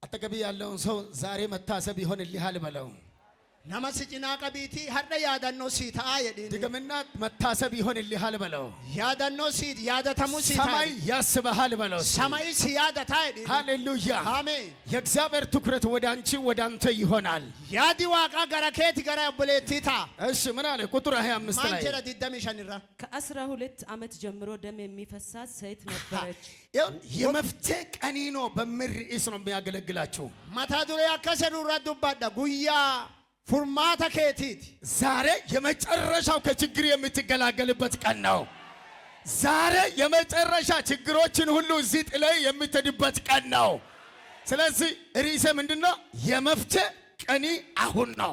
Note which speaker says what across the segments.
Speaker 1: አጠገብ ያለውን ሰው ዛሬ መታሰብ ይሆንልሃል በለው።
Speaker 2: ነመስጭና ቀቢቲ ሀደ ያዳኖ ሲታ የዲ
Speaker 1: ድገምና መታሰብ ይሆንልሃል በለው።
Speaker 2: ያዳኖ ሲት ያዳተሙ ሲታ
Speaker 1: ሰማይ ያስበሃል በለው።
Speaker 2: ሰማይ ሲያዳታ የዲ
Speaker 1: ሃሌሉያ
Speaker 2: አሜን።
Speaker 1: የእግዚአብሔር ትኩረት ወደ አንቺ ወደ አንተ ይሆናል።
Speaker 2: ያዲ ዋቃ ገረከት ገረ ብለቲታ
Speaker 1: እሺ ምን አለ ቁጥር 25 ላይ
Speaker 2: ማንቸራ ዲደሚሽንራ
Speaker 3: ከ12 ዓመት ጀምሮ ደም የሚፈሳት ሴት ነበረች።
Speaker 1: የመፍትሄ ቀኒኖ በሚል ርዕስ ነው የሚያገለግላችሁ።
Speaker 2: ማታ ዱሬ አከሰሩ ረዱባዳ ጉያ ፉርማታ ከቲት
Speaker 1: ዛሬ የመጨረሻው ከችግር የምትገላገልበት ቀን ነው። ዛሬ የመጨረሻ ችግሮችን ሁሉ እዚህ ጥለህ የምትድበት ቀን ነው። ስለዚህ ርዕሴ ምንድነው? የመፍትሄ ቀኒ አሁን ነው።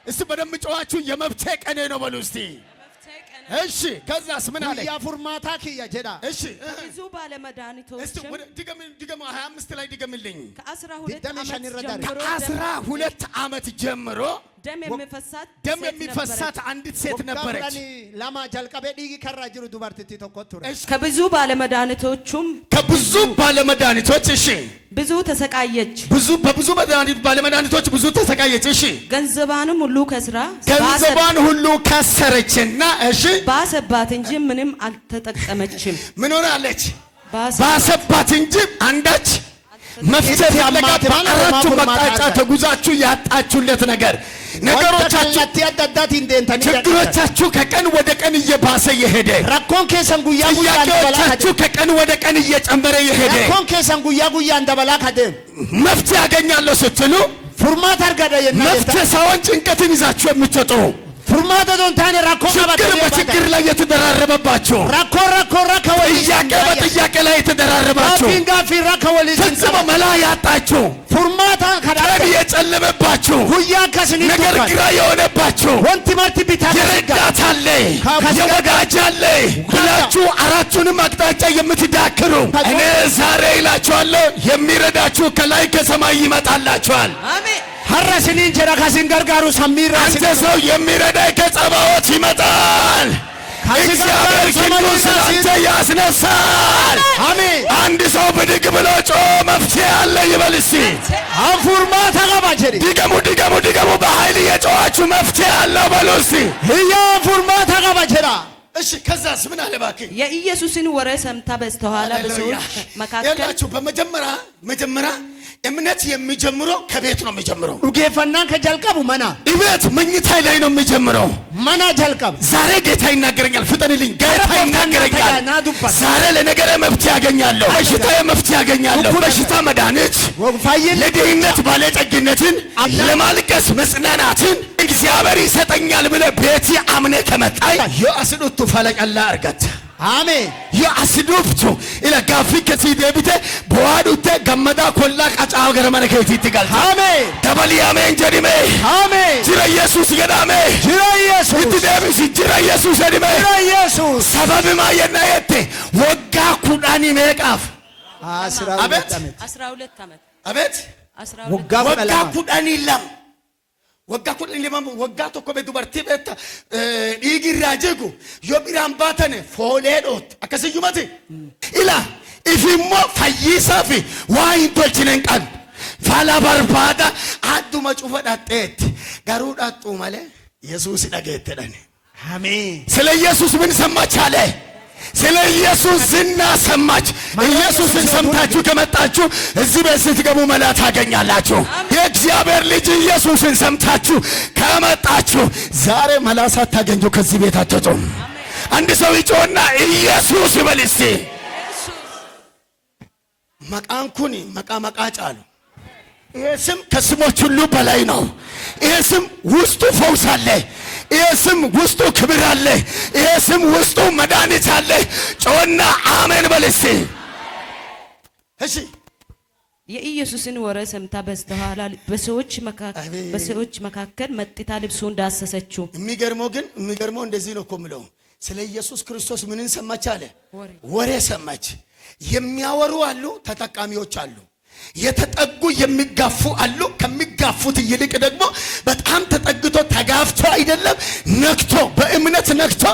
Speaker 1: እስቲ በደም ጮኻችሁ የመፍትሄ ቀኔ ነው በሉ እስቲ። እሺ ከዛስ ምን አለ?
Speaker 2: ጉያ ፉርማታ ከያ ጀዳ
Speaker 1: እሺ
Speaker 3: ብዙ ባለመድኃኒቶች
Speaker 1: እስቲ ድገም 25 ላይ ድገምልኝ።
Speaker 3: ከ12
Speaker 1: ዓመት ጀምሮ
Speaker 3: ደም
Speaker 1: የሚፈሳት አንዲት ሴት ነበረች።
Speaker 2: ለማ ጀልቀበ ዲጊ ከራ ጅሩ ዱባርቲቲ ተቆጥሩ
Speaker 3: ከብዙ
Speaker 1: ባለመድኃኒቶች እሺ
Speaker 3: ብዙ ተሰቃየች።
Speaker 1: በብዙ ባለመድኃኒቶች ብዙ ተሰቃየች። እሺ
Speaker 3: ገንዘቧን ሁሉ
Speaker 1: ከሰረችና እሺ
Speaker 3: ባሰባት እንጂ ምንም አልተጠቀመችም።
Speaker 1: ምን ሆናለች? ባሰባት እንጂ አንዳች መፍትሄ ያለጋት አራቱ መጣጫ ተጉዛችሁ ያጣችሁለት ነገር ችግሮቻችሁ ከቀን ወደ ቀን እየባሰ የሄደ ጥያቄዎቻችሁ ከቀን ወደ ቀን እየጨመረ የሄደ መፍትሄ ያገኛለሁ ስትሉ መፍትሄ ሳይሆን ጭንቀትን ይዛችሁ የምትወጡ ችግር በችግር ላይ የተደራረበባችሁ ጥያቄ በጥያቄ ላይ የተደራረባችሁ ፈጽሞ መላ ያጣችሁ ቀን የጨለመባችሁ ነገር ግራ የሆነባችሁ የረዳት አለ የወዳጅ አለ ብላችሁ አራቱንም አቅጣጫ የምትዳክሩ እኔ ዛሬ ይላችኋለሁ የሚረዳችሁ ከላይ ከሰማይ ይመጣላችኋል።
Speaker 3: አሜን።
Speaker 2: ሐረስን እንጀራ ከሲንገርጋሩ ሰሚራ
Speaker 1: አንተ ሰው የሚረዳይ ከጸባዖት ይመጣል። እግዚአብሔር ክንዱን ስላንተ ያስነሳል።
Speaker 2: አሜን።
Speaker 1: አንድ ሰው ብድግ ብሎ ጮ መፍትሄ አለ ይበል እስቲ።
Speaker 2: አፉርማ ተቀባጀሪ
Speaker 1: ድገሙ በኃይል የጮኻችሁ መፍትሄ አለ በሉ እስቲ።
Speaker 2: አፉርማ ተቀባጀራ
Speaker 1: እሺ ከዛስ ምን አለ እባክህ?
Speaker 3: የኢየሱስን ወሬ ሰምታ በስተኋላ ብዙዎች መካከል
Speaker 1: ያላችሁ በመጀመሪያ እምነት የሚጀምረው ከቤት ነው የሚጀምረው።
Speaker 2: ኡጌፈናን ከጀልቀቡ መና
Speaker 1: እቤት መኝታ ላይ ነው የሚጀምረው።
Speaker 2: መና ጀልቀብ
Speaker 1: ዛሬ ጌታ ይናገረኛል። ፍጠንልኝ። ጌታ ይናገረኛል። ዛሬ ለነገሬ መፍትሄ ያገኛለሁ። በሽታዬ መፍትሄ ያገኛለሁ። በሽታ መድኃኒት፣ ለድህነት ባለጠግነትን፣ ለማልቀስ መጽናናትን እግዚአብሔር ይሰጠኛል ብለህ ቤት አምነህ ከመጣይ የአስዱቱ ፈለቀላ አርገት
Speaker 2: አሜን።
Speaker 1: የአስዱፍቱ ኢለጋፊ ከሲዴብቴ በዋዱቴ ገመዳ ኮላ ቀጫው ገረመነከቲ ትጋል
Speaker 2: አሜን።
Speaker 1: ተበሊ አሜን ጀዲሜ
Speaker 2: አሜን።
Speaker 1: ጅራ ኢየሱስ ገዳሜ
Speaker 2: ጅራ ኢየሱስ
Speaker 1: ትደብስ ጅራ ኢየሱስ ገዳሜ
Speaker 2: ጅራ ኢየሱስ
Speaker 1: ሰበብ ማየና የቴ ወጋ ኩዳኒ መቃፍ
Speaker 3: 12 ዓመት
Speaker 1: አቤት
Speaker 2: ወጋ
Speaker 1: ኩዳኒ ለም ወጋ ኩዳኒ ለም ወጋ ተኮ በዱበርቲ ቤት ኢግራጀጉ ዮቢራን ባተነ ፎሌዶት አከሰዩማቲ ኢላ ኢፊሞ ፈይሳፊ ዋይን ቶልችነን ቃል ፋላ ባርባዳ አዱማ ጩፈ ዳጤት ጋሩ ዳጡ ማለ ኢየሱስ ዳገተዳን
Speaker 2: አሜን።
Speaker 1: ስለ ኢየሱስ ምን ሰማች አለ? ስለ ኢየሱስ ዝና ሰማች። ኢየሱስን ሰምታችሁ ከመጣችሁ እዚህ ቤት ስትገቡ መላ ታገኛላችሁ። የእግዚአብሔር ልጅ ኢየሱስን ሰምታችሁ ከመጣችሁ ዛሬ መላ ሳታገኙ ከዚህ ቤት አትወጡም። አንድ ሰው ይጮህና ኢየሱስ ይበል እስቲ። መቃንኩኒ መቃጫ አሉ። ይሄ ስም ከስሞች ሁሉ በላይ ነው። ይሄ ስም ውስጡ ፈውስ አለ። ይሄ ስም ውስጡ ክብር አለ። ይሄ ስም ውስጡ መድኃኒት አለ። ጮና አሜን በል እስቲ። እሺ
Speaker 3: የኢየሱስን ወሬ ሰምታ በስተኋላ በሰዎች መካከል መጥታ ልብሱን ዳሰሰችው።
Speaker 1: የሚገርመው እንደዚህ ነው እኮ የምለው። ስለ ኢየሱስ ክርስቶስ ምንን ሰማች አለ? ወሬ ሰማች። የሚያወሩ አሉ፣ ተጠቃሚዎች አሉ። የተጠጉ የሚጋፉ አሉ። ከሚጋፉት ይልቅ ደግሞ በጣም ተጠግቶ ተጋፍቶ አይደለም ነክቶ በእምነት ነክቶ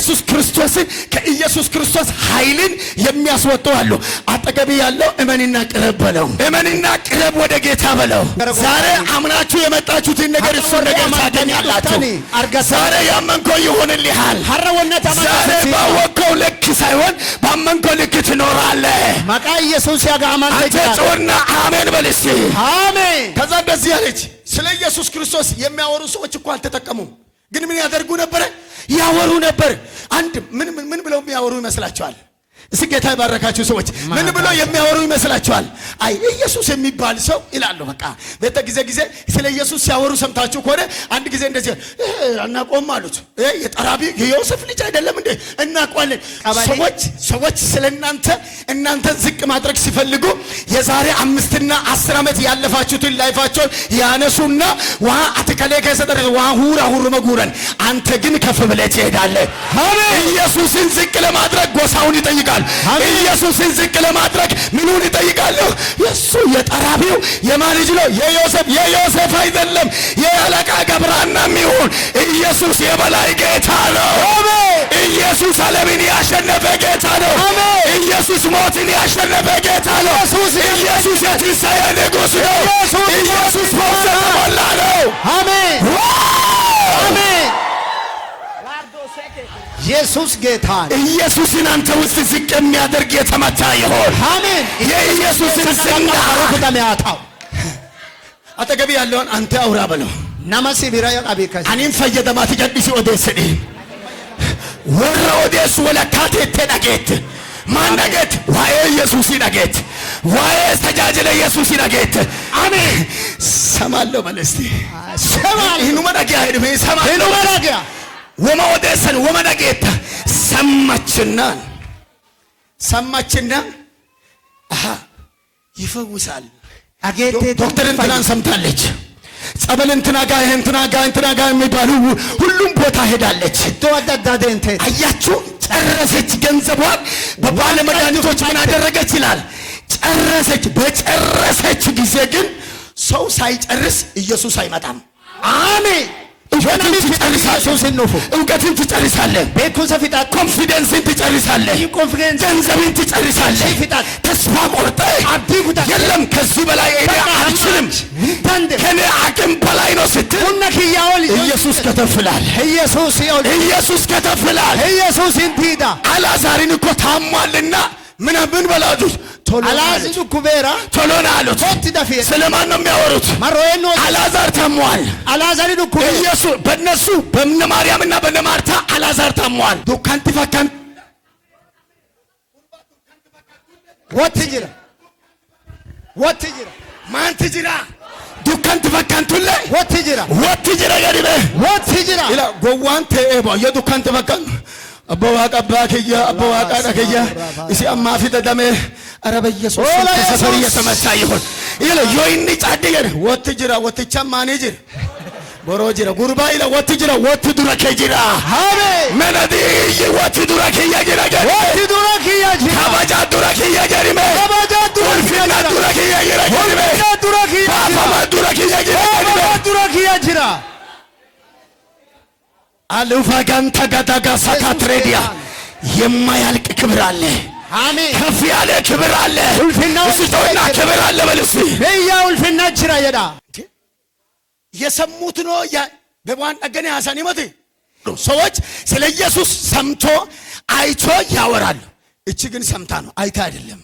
Speaker 1: ኢየሱስ ክርስቶስን ከኢየሱስ ክርስቶስ ኃይልን የሚያስወጡ አሉ። አጠገብ ያለው እመንና ቅረብ በለው። እመንና ቅረብ ወደ ጌታ በለው። ዛሬ አምናችሁ የመጣችሁትን ነገር እሱ ነገር ታገኛላችሁ። ዛሬ ያመንከው ይሆንልሃል። ዛሬ ባወቀው ልክ ሳይሆን ባመንከው ልክ ትኖራለህ።
Speaker 2: ማቃ ኢየሱስ ያጋማን
Speaker 1: ተጮና አሜን በልሲ
Speaker 2: አሜን።
Speaker 1: ከዛ እንደዚህ አለች። ስለ ኢየሱስ ክርስቶስ የሚያወሩ ሰዎች እኮ አልተጠቀሙም። ግን ምን ያደርጉ ነበር? ያወሩ ነበር። አንድ ምን ብለው የሚያወሩ ይመስላችኋል? እስኪ ጌታ ይባረካችሁ ሰዎች ምን ብለው የሚያወሩ ይመስላችኋል? አይ ኢየሱስ የሚባል ሰው ይላሉ። በቃ ጊዜ ስለ ኢየሱስ ሲያወሩ ሰምታችሁ ከሆነ አንድ ጊዜ እንደዚህ አናቆም አሉት። የጠራቢ የዮሴፍ ልጅ አይደለም እንዴ? እናቋለን። ሰዎች ስለ እናንተን ዝቅ ማድረግ ሲፈልጉ የዛሬ 5 እና 10 ዓመት ያለፋችሁትን ላይፋቸውን ያነሱና ዋ አትከለ ከሰጠረ ዋ ሁራ መጉረን አንተ ግን ከፍ ብለህ ትሄዳለህ። ኢየሱስን ዝቅ ለማድረግ ጎሳውን ይጠይቃል። ኢየሱስን ዝቅ ለማድረግ ምኑን ይጠይቃሉ? የሱ የጠራቢው የማን ልጅ ነው? የዮሴፍ አይደለም። የአለቃ ገብራና የሚሆን ኢየሱስ የበላይ ጌታ ነው። ኢየሱስ ዓለምን ያሸነፈ ጌታ ነው። ኢየሱስ ሞትን ያሸነፈ ጌታ ነው። ኢየሱስ የትንሣኤ ንጉሥ ነው። ኢየሱስ ፈውስ የተሞላ ነው። አሜን አሜን።
Speaker 2: ኢየሱስ ጌታ
Speaker 1: ኢየሱስን አንተ ውስጥ ዝቅ የሚያደርግ የተመታ ይሆን። አሜን። የኢየሱስን ዝና
Speaker 2: ያታው
Speaker 1: አጠገብ ያለውን አንተ አውራ በለው።
Speaker 2: ናማሲ ቢራ ያቃቢከስ
Speaker 1: አኒን ፈየደማት ጀዲሲ ኦዴስዲ ወራ ኦዴስ ወለካቴ ተዳጌት ማንደጌት ዋዬ ኢየሱስ ይናጌት ዋዬ ተጃጅለ ኢየሱስ ይናጌት አሜን። ሰማለው በለስቲ ሰማል ይኑ መዳጊያ ሄድሜ ሰማል ይኑ መዳጊያ ወማወደሰን ወመዳጌታ ሰማችና ይፈውሳል። ዶክተር እንትናን ሰምታለች። ጸበል እንትና ጋር የሚባሉ ሁሉም ቦታ ሄዳለች። አያችሁ ጨረሰች። ገንዘቧን በባለ መድኃኒቶች ምን አደረገች ይላል ጨረሰች። በጨረሰች ጊዜ ግን ሰው ሳይጨርስ ኢየሱስ አይመጣም። አሜን። እውቀትን ትጨርሳለህ። ኮንፊደንስን ትጨርሳለህ። ገንዘብን ትጨርሳለህ። ተስፋ ቆርጠህ የለም ከዚህ በላይ እኔ አልችልም ከኔ አቅም በላይ ነው ስትል ኢየሱስ ከተፍላል። ኢየሱስ ከተፍላል። አልዓዛርን እኮ ታሟልና ምን በላጁት
Speaker 2: አልዓዛር ኩቤራ
Speaker 1: ቶሎና አሉት። ስለማን ነው የሚያወሩት? አልዓዛር ታሟል። አልዓዛር ኢየሱስ በእነሱ በእነ ማርያምና በእነ ማርታ አልዓዛር ታሟል። ዱካንቲ ፈካን ወትጅራ ማን ትጅራ ዱካንቲ ፈካንቱለ ወትጅራ ገሪበ ወትጅራ ኢላ ጎዋን ተኤባ የዱካንቲ ፈካን አባዋቃ ባከያ አባዋቃ ዳከያ እሲ አማፊ ተደመ አረበ ኢየሱስ ተሰፈሪ የተመታ ይሁን ይለ ዮይኒ ጫደገ ወትጅራ ወትቻ ማኔጅር ቦሮጅራ ጉርባ ኢለ ወትጅራ ወትዱራ ከጅራ አሜን መነዲ ወትዱራ ከያጅራ ወትዱራ ከያጅራ ካባጃ ዱራ ከያጅራ ካባጃ ዱራ ከያጅራ ዱራ ከያጅራ አሉፋ ጋንታ ጋዳጋ ሳካትሬዲያ የማያልቅ ክብር አለ። አሜን። ከፍ ያለ ክብር አለ። ውልፍና ክብር አለ። በልስ በያ ውልፍና ጅራ የዳ የሰሙት ነው በዋን አገኔ ሐሳን ይመት ሰዎች ስለ ኢየሱስ ሰምቶ አይቶ ያወራሉ። እቺ ግን ሰምታ ነው አይታ አይደለም።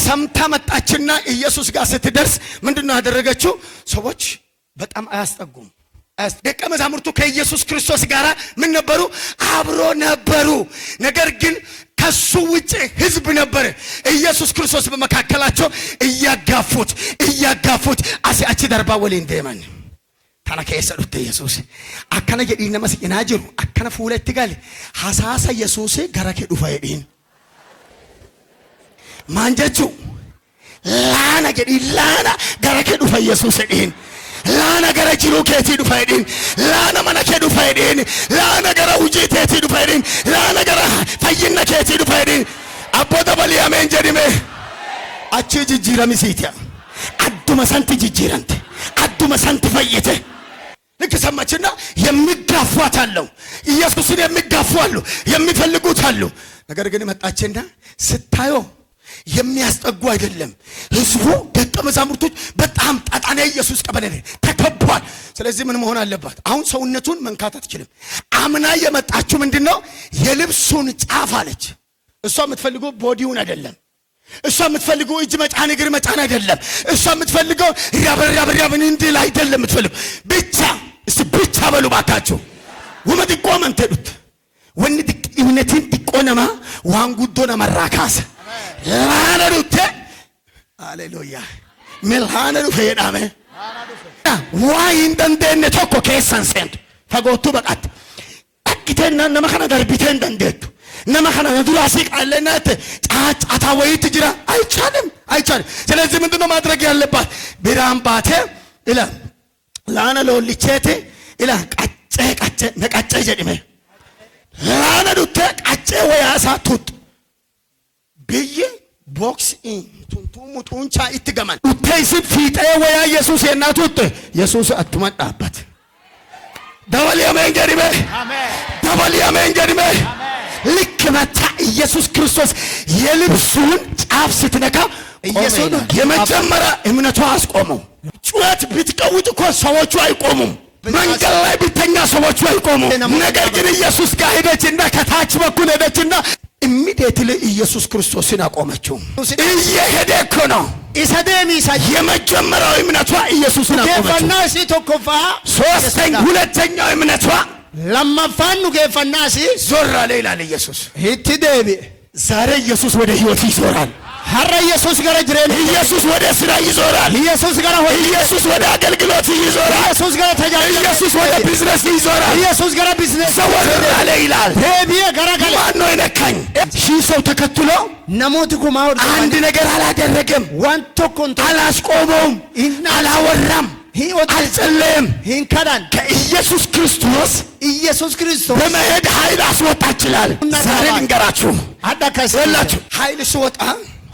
Speaker 1: ሰምታ መጣችና ኢየሱስ ጋር ስትደርስ ምንድነው ያደረገችው? ሰዎች በጣም አያስጠጉም። ደቀ መዛሙርቱ ከኢየሱስ ክርስቶስ ጋር ምን ነበሩ? አብሮ ነበሩ። ነገር ግን ከሱ ውጪ ህዝብ ነበር። ኢየሱስ ክርስቶስ በመካከላቸው እያጋፉት አሲአቺ ደርባ ወሌ እንደማን ታናከየሰዱት ኢየሱስ አከነ የዲነ መስየና ጅሩ አከነ ፉለት ጋል ሐሳሳ ኢየሱስ ገረከ ዱፋ የዲን ማንጀቹ ላና ገረከ ዱፋ ኢየሱስ የዲን laana gara jiru keetii dhufa edin laana mana kee dhufa edin laana gara hujii keetii dhufa edin laana gara fayyinna keetii dhufa edin abboota balii ameen jedhime achi jijjiiramisiitiya adduma santi jijjiirante adduma santi fayyite ልክ ሰማችና ይጋፏታል። ኢየሱስን የሚጋፉ አሉ፣ የሚፈልጉት አሉ። ነገር ግን መጣችና ስታየው የሚያስጠጉ አይደለም። ህዝቡ ደቀ መዛሙርቶች በጣም ጣጣና ኢየሱስ ቀበሌ ተከቧል። ስለዚህ ምን መሆን አለባት? አሁን ሰውነቱን መንካት አትችልም። አምና የመጣችው ምንድነው? የልብሱን ጫፍ አለች። እሷ የምትፈልገው ቦዲውን አይደለም። እሷ የምትፈልገው እጅ መጫን እግር መጫን አይደለም። እሷ የምትፈልገው ያበራብራብን እንዲል አይደለም የምትፈልገው። ብቻ በሉ ባካችሁ ወመድቆ መንተዱት ወንድ እምነትን ዲቆነማ ዋንጉዶና መራካስ ላነሩቴ ሃሌሉያ መልሃነሩ ፈየዳመ ዋይ እንደንደነ ቶኮ ከሰን ሰንት ፈጎቱ በቃት አክተና ነመከና ደርቢተን እንደንደቱ ነመከና ዱራሲ ቃለናት ጫጫታ ወይት ጅራ አይቻልም። ስለዚህ ምንድነው ማድረግ ያለባት? ቢራምባቴ ኢላ ላነ ሎልቼቴ ኢላ ቀጨ ነቀጨ ጀድሜ ላነ ዱቴ ቀጨ ወያሳቱት ብዬ ቦክስ ቱንቱሙ ጡንቻ ይትገማን ኡቴይስ ፊጤ ወያ ኢየሱስ የናቱት ኢየሱስ አትመጣበት ደወል ያመን ጀድሜ አሜን ደወል ያመን ጀድሜ ልክ መታ ኢየሱስ ክርስቶስ የልብሱን ጫፍ ስትነካ ኢየሱስ የመጀመሪያ እምነቷ አስቆመው። ጩኸት ብትቀውጥ እኮ ሰዎቹ አይቆሙም። መንገድ ላይ ብተኛ ሰዎቹ አይቆሙም። ነገር ግን ኢየሱስ ጋር ሄደችና ከታች በኩል ሄደችና ኢሚዲየትሊ ኢየሱስ ክርስቶስን አቆመችው። እየሄደ እኮ ነው የመጀመሪያው እምነቷ ኢየሱስን አቆመችው። ሁለተኛው እምነቷ
Speaker 2: ለማፋኑ ገፈናሲ
Speaker 1: ዞር አለ ይላል ኢየሱስ።
Speaker 2: ሂትዴቢ
Speaker 1: ዛሬ ኢየሱስ ወደ ህይወት ይዞራል።
Speaker 2: ሐረ ኢየሱስ ጋር ጅሬን
Speaker 1: ኢየሱስ ወደ ስራ ይዞራል። ኢየሱስ ወደ አገልግሎት ይዞራል። ኢየሱስ ወደ ቢዝነስ ይዞራል።
Speaker 2: ኢየሱስ ጋር ቢዝነስ
Speaker 1: ዞር አለ ይላል።
Speaker 2: ዴቢየ ጋራጋለ
Speaker 1: ማን ነው የነካኝ? ሺህ ሰው ተከትሎ
Speaker 2: ነሞት ኩማውር
Speaker 1: አንድ ነገር አላደረገም።
Speaker 2: ዋንቶ ኮንቶ
Speaker 1: አላስቆመውም፣ አላወራም፣ አልጸለየም።
Speaker 2: ሂንካዳን
Speaker 1: ከኢየሱስ ክርስቶስ በመሄድ ኃይል አስወጣ ይችላል። ዛሬ ልንገራችሁ አዳካስላችሁ ኃይል ሲወጣ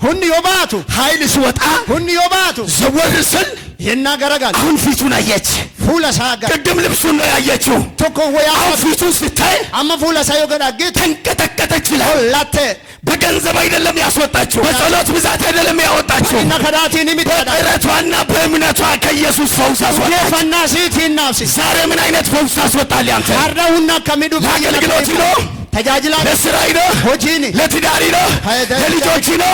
Speaker 2: ሁን ይወባቱ
Speaker 1: ኃይል ሲወጣ
Speaker 2: ሁን ይወባቱ
Speaker 1: ዘወር ስል
Speaker 2: የናገረጋል።
Speaker 1: አሁን ፊቱን አየች።
Speaker 2: ፉለሳጋ
Speaker 1: ቅድም ልብሱን ነው ያየችው።
Speaker 2: ቶኮ ወያ
Speaker 1: አሁን ፊቱን ስታይ
Speaker 2: አማ ፉለሳዮ ገዳግ
Speaker 1: ተንቀጠቀጠች ይላል።
Speaker 2: ላተ
Speaker 1: በገንዘብ አይደለም ያስወጣችው፣ በጸሎት ብዛት አይደለም ያወጣችው።
Speaker 2: እና ከዳቲን የሚታዳ
Speaker 1: በጥረቷና በእምነቷ ከኢየሱስ ፈውስ አስወጣች።
Speaker 2: የፈናሲት ይናፍሲ
Speaker 1: ዛሬ ምን አይነት ፈውስ አስወጣል? ያንተ
Speaker 2: አርዳውና ከሚዱ
Speaker 1: ለአገልግሎት ነው፣
Speaker 2: ተጃጅላ
Speaker 1: ለስራይ ነው፣
Speaker 2: ሆጂኒ
Speaker 1: ለትዳሪ ነው፣ ለልጆች ነው።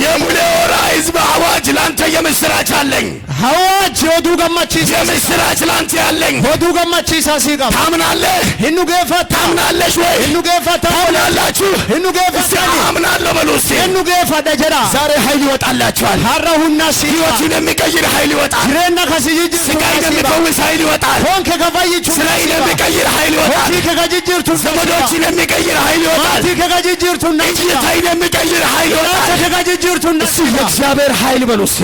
Speaker 1: የቡሌ ሆራ ህዝብ አዋጅ ላንተ የምስራች አለኝ።
Speaker 2: አዋጅ ወዱ ገማቺስ
Speaker 1: የምስራች ላንተ ያለኝ
Speaker 2: ወዱ ገማቺስ አሲጋ
Speaker 1: ታምናለህ?
Speaker 2: ህኑ ገፈታ
Speaker 1: ታምናለሽ ወይ?
Speaker 2: ህኑ ገፈታ
Speaker 1: ታምናላችሁ?
Speaker 2: ህኑ ገፈታ
Speaker 1: አምናለሁ በሉ እስቲ።
Speaker 2: ህኑ ገፈታ ጀራ
Speaker 1: ዛሬ ኃይል ይወጣላችኋል።
Speaker 2: ሐራሁና ሲ
Speaker 1: ህይወትን የሚቀይር ኃይል ይወጣል።
Speaker 2: ግሬና ከሲጅ
Speaker 1: ስጋዬን የሚፈውስ ኃይል ይወጣል።
Speaker 2: ሆንከ ከፋይቹ
Speaker 1: ስራዬን የሚቀይር ኃይል ይወጣል።
Speaker 2: ወቲ ከጋጅጅርቱ
Speaker 1: ዘመዶችን የሚቀይር ኃይል ይወጣል።
Speaker 2: ወቲ ከጋጅጅርቱና
Speaker 1: እይታዬን የሚቀይር ኃይል ይወጣል።
Speaker 2: ከጋጅጅርቱና
Speaker 1: እግዚአብሔር ኃይል በሉ እስቲ።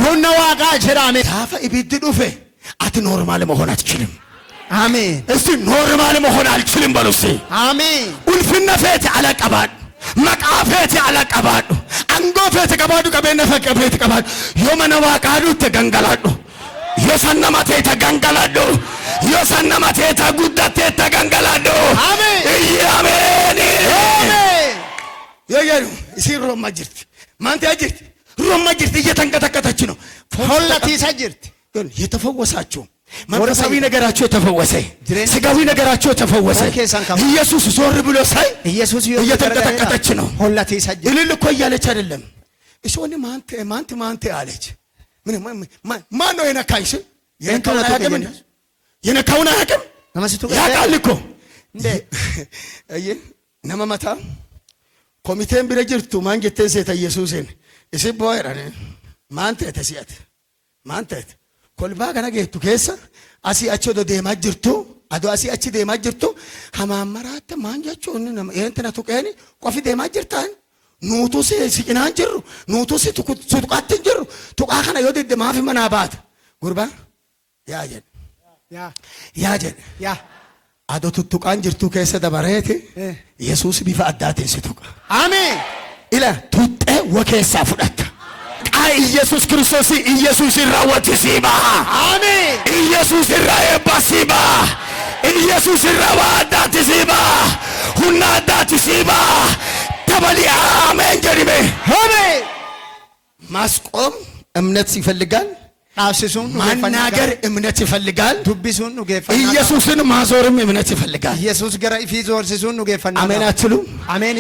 Speaker 2: ሁነ ዋጋ ጀራሜ
Speaker 1: ታፈ ኢብድ ዱፌ አት ኖርማል መሆን አትችልም።
Speaker 2: አሜን።
Speaker 1: እስቲ ኖርማል መሆን አልችልም በሉ እስቲ።
Speaker 2: አሜን።
Speaker 1: ኡልፍነ ፌት አለቀባድ መቃፌት አለቀባድ አንጎፌት ቀባዱ ቀበነ ፈቀፌት ቀባዱ የመነዋ ቃዱ ተገንገላዱ የሰነማቴ ተገንገላዱ የሰነማቴ ተጉዳቴ ተገንገላዱ
Speaker 2: አሜን።
Speaker 1: አሜን።
Speaker 2: አሜን።
Speaker 1: የየሩ ሲሮ ማጅርት ማንተ ያጅርት ሮማ ጅርት እየተንቀጠቀጠች ነው።
Speaker 2: ሆላቲ ሰጅርት
Speaker 1: የተፈወሳችሁ መንፈሳዊ ነገራቸው የተፈወሰ፣ ስጋዊ ነገራቸው የተፈወሰ ኢየሱስ ዞር ብሎ ሳይ
Speaker 2: ኢየሱስ
Speaker 1: እየተንቀጠቀጠች ነው።
Speaker 2: ሆላቲ ሰጅርት
Speaker 1: እልል እኮ እያለች አይደለም። እሺ ወኒ ማንተ አለች። ማን ነው የነካኝ? እሺ የነካውን አያውቅም። ያውቃል እኮ እንዴ አየ ነመመታ ኮሚቴን ቢረጅርቱ ማንጀቴን ሴተ ኢየሱስን እሺ ቦይራኔ ማንተ ተሲያት ማንተ ኮልባ ገና ጌቱ ከሳ አሲ አቾ ዴማ ጅርቱ አዶ አሲ አቺ ዴማ ጅርቱ ሀማመራት ማንጃቾ እንትና ቱቀኒ ቆፊ ዴማ ጅርታን ኑቱ ሲቅናን ጅሩ ኑቱ ቱቃትን ጅሩ ቱቃ ከና ዮደ ማፊ መናባት ጉርባ ያጀን ያ አዶ ቱቃን ጅርቱ ከሰ ደበረቴ ኢየሱስ ቢፋ አዳቴ ሲቱቃ
Speaker 2: አሜን
Speaker 1: ኢላ ቱጤ ወከሳ ፉዳታ ቃይ ኢየሱስ ክርስቶስ ኢየሱስ ይራወት ሲባ
Speaker 2: አሜን።
Speaker 1: ኢየሱስ ይራየባ ሲባ ኢየሱስ ረዋዳት ሲባ ሁናዳት ሲባ ተበሊ አሜን ጀሪቤ
Speaker 2: አሜን።
Speaker 1: ማስቆም እምነት ይፈልጋል።
Speaker 2: ዳብሲሱን
Speaker 1: ማናገር እምነት ይፈልጋል።
Speaker 2: ዱብሱን ኑጌፈና
Speaker 1: ኢየሱስን ማዞርም እምነት ይፈልጋል።
Speaker 2: ኢየሱስ ገራ ኢፊ ዞርሲሱን ኑጌፈና
Speaker 1: አሜን አትሉ?
Speaker 2: አሜን።